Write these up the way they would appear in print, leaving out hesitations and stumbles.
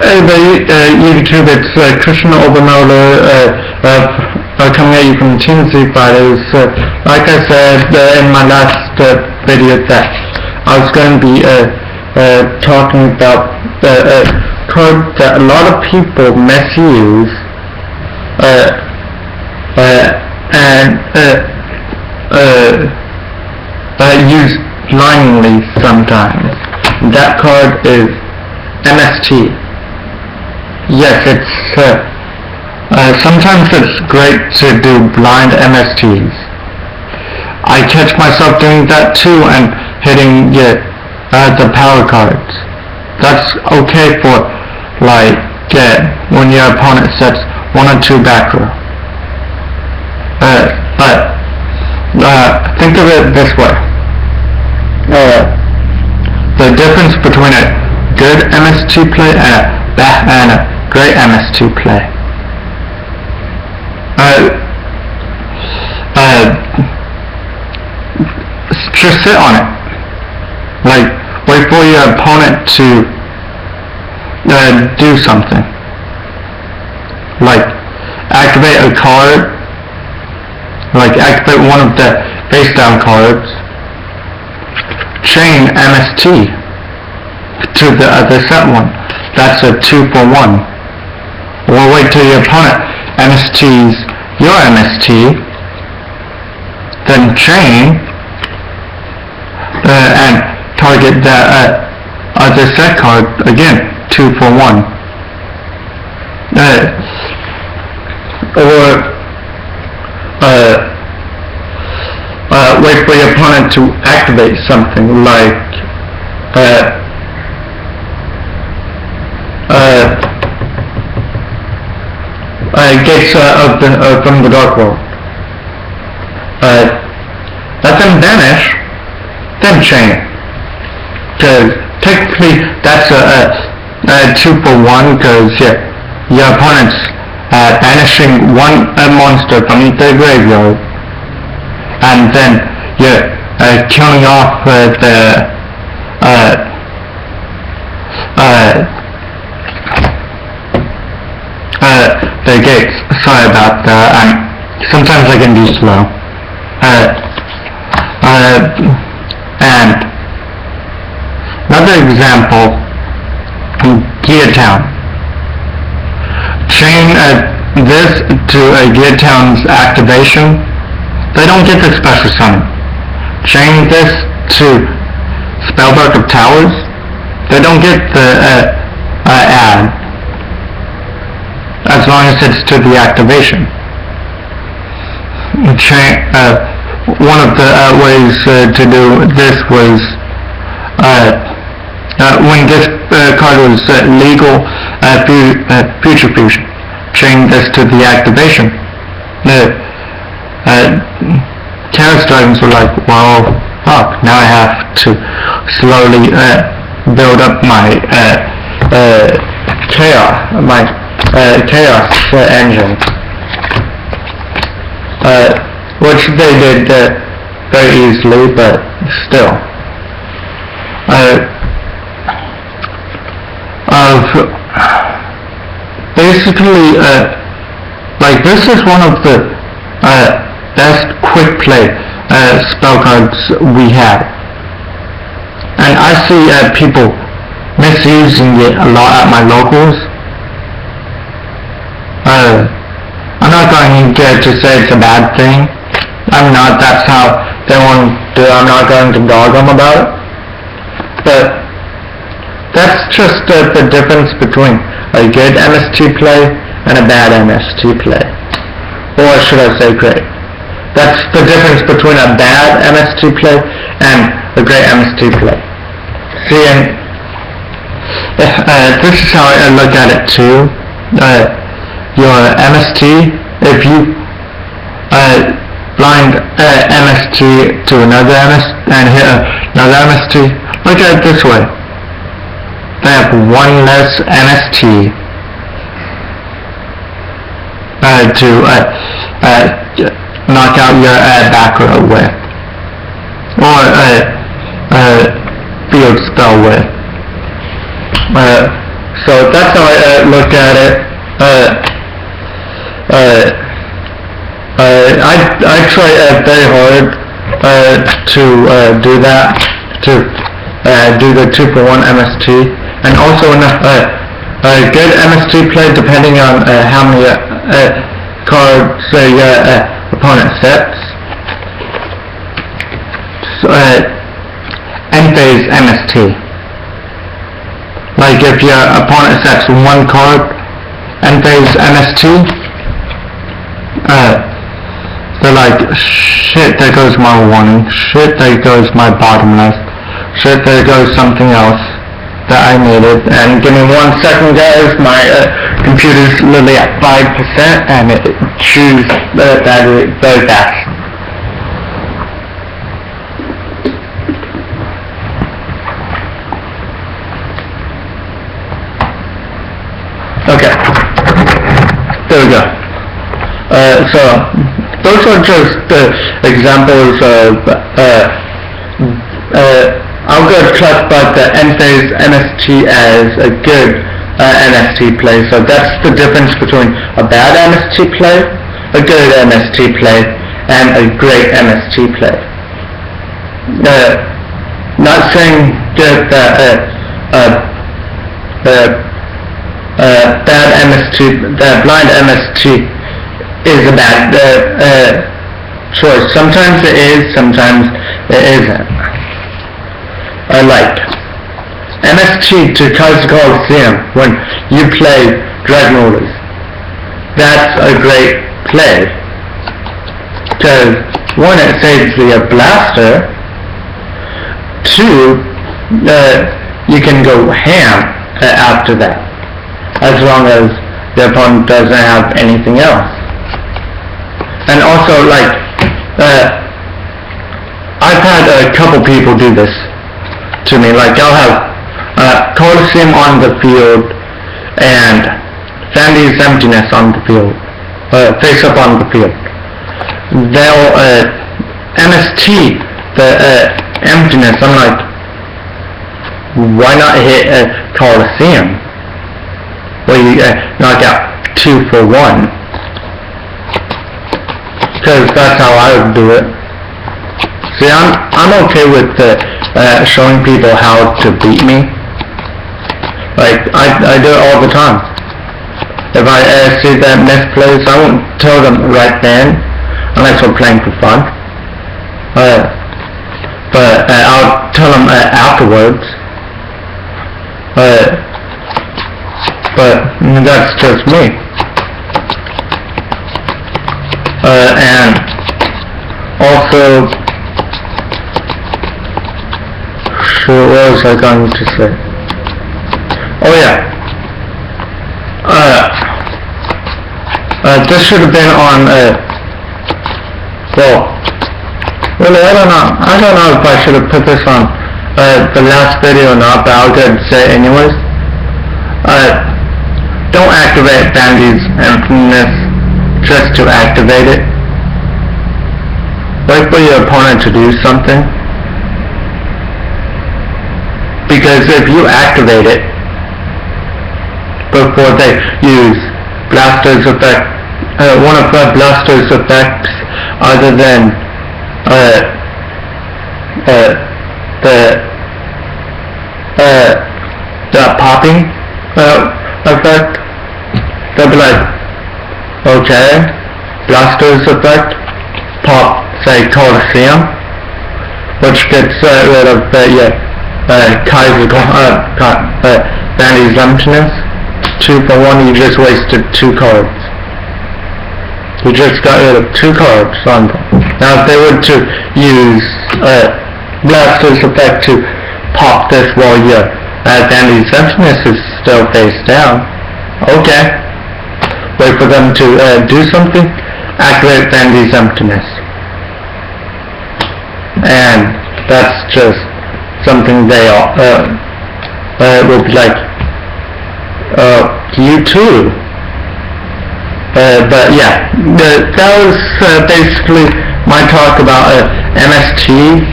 YouTube, it's Christian Obernola coming at you from Team Z Fighters. Like I said in my last video that I was going to be talking about the code that a lot of people misuse and use blindly sometimes. That card is MST. Yes, it's sometimes it's great to do blind MSTs. I catch myself doing that too and hitting the power cards. That's okay for like when your opponent sets 1 or 2 back row. But think of it this way. The difference between a good MST play and a great MST play. Just sit on it. Like, wait for your opponent to do something. Like, activate a card. Like, activate one of the face down cards. Chain MST to the other set one. That's a 2 for 1. Or wait till your opponent MSTs your MST, then chain and target the other set card again, 2 for 1. Wait for your opponent to activate something like gates from the dark world. Let them vanish, then chain it. Because technically that's a 2 for 1, because your opponent's banishing one monster from the graveyard, and then you're killing off the gates. Sorry about that. Sometimes I can be slow. And another example, Gear Town. Chain this to a Gear Town's activation. They don't get the special summon. Chain this to Spellbook of Towers. They don't get the add, as long as it's to the activation. One of the ways to do this was when this card was legal, Future Fusion. Chain this to the activation. Chaos Dragons were like, well, fuck, now I have to slowly build up my chaos engine, which they did very easily, but still. Basically, like, this is one of the best quick play spell cards we have, and I see people misusing it a lot at my locals. I'm not going to say it's a bad thing. I'm not. That's how they want to do it. I'm not going to dog them about it. But that's just the difference between a good MST play and a bad MST play. Or should I say great? That's the difference between a bad MST play and a great MST play. See, and this is how I look at it too. Your MST, if you blind MST to another MST and hit another MST, look at it this way. They have one less MST to knock out your back row with, or field spell with. So that's how I look at it. I try very hard to do that, to do the 2-for-1 MST, and also a good MST play, depending on how many cards your opponent sets. So, end phase MST. Like if your opponent sets one card, end phase MST, they're like, shit, there goes my warning, shit, there goes my bottom left, shit, there goes something else that I needed, and give me 1 second, guys, my computer's literally at 5%, and it chews the battery very fast. Okay, there we go. So those are just examples of I'll go classify the end phase MST as a good MST play. So that's the difference between a bad MST play, a good MST play, and a great MST play. Not saying that bad MST, that blind MST is a bad choice. Sometimes it is, sometimes it isn't. Like MST to Kaiser Coliseum when you play Dragon Orders. That's a great play. Because one, it saves the blaster. Two, you can go ham after that, as long as the opponent doesn't have anything else. And also, like, I've had a couple people do this to me. Like, I'll have Coliseum on the field and Fandy's Emptiness on the field, face up on the field. They'll MST the Emptiness. I'm like, why not hit Coliseum where you knock out 2 for 1? Because that's how I would do it. See, I'm okay with showing people how to beat me. Like, I do it all the time. If I see that misplays, I won't tell them right then, unless we're playing for fun. But I'll tell them afterwards. But that's just me. And also, sure, what was I going to say? Oh yeah. This should have been on, well, really, I don't know if I should have put this on the last video or not, but I'll go ahead and say it anyways. Don't activate Bandy's Emptiness just to activate it. Wait for your opponent to do something. Because if you activate it before they use Blaster's effect, one of the Blaster's effects other than the popping effect, they'll be like, okay, Blaster's effect, pop, say, Coliseum, which gets rid of Kaiser, Bandy's Emptiness. 2 for 1, you just wasted 2 cards. You just got rid of 2 cards on them. Now if they were to use Blaster's effect to pop this while your Bandy's Emptiness is still face down, okay. Wait for them to do something, activate Bandy's Emptiness. And that's just something they will be like, you too. But yeah, that was basically my talk about MST.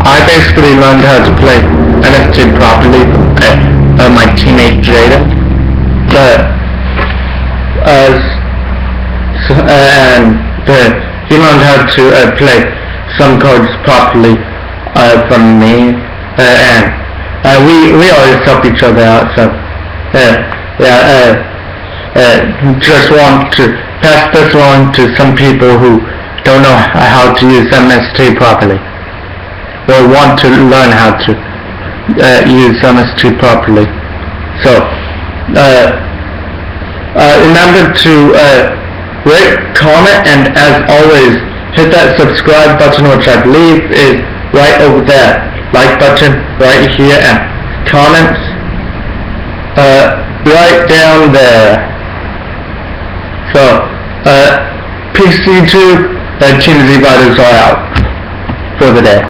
I basically learned how to play MST properly, my teammate Jada. He learned how to play some chords properly from me, and we always help each other out. So just want to pass this on to some people who don't know how to use MST properly, or want to learn how to use MST properly. So remember to rate, comment, and as always, hit that subscribe button, which I believe is right over there. Like button right here, and comments right down there. So, peace to you two. Team Z Vitals are out for the day.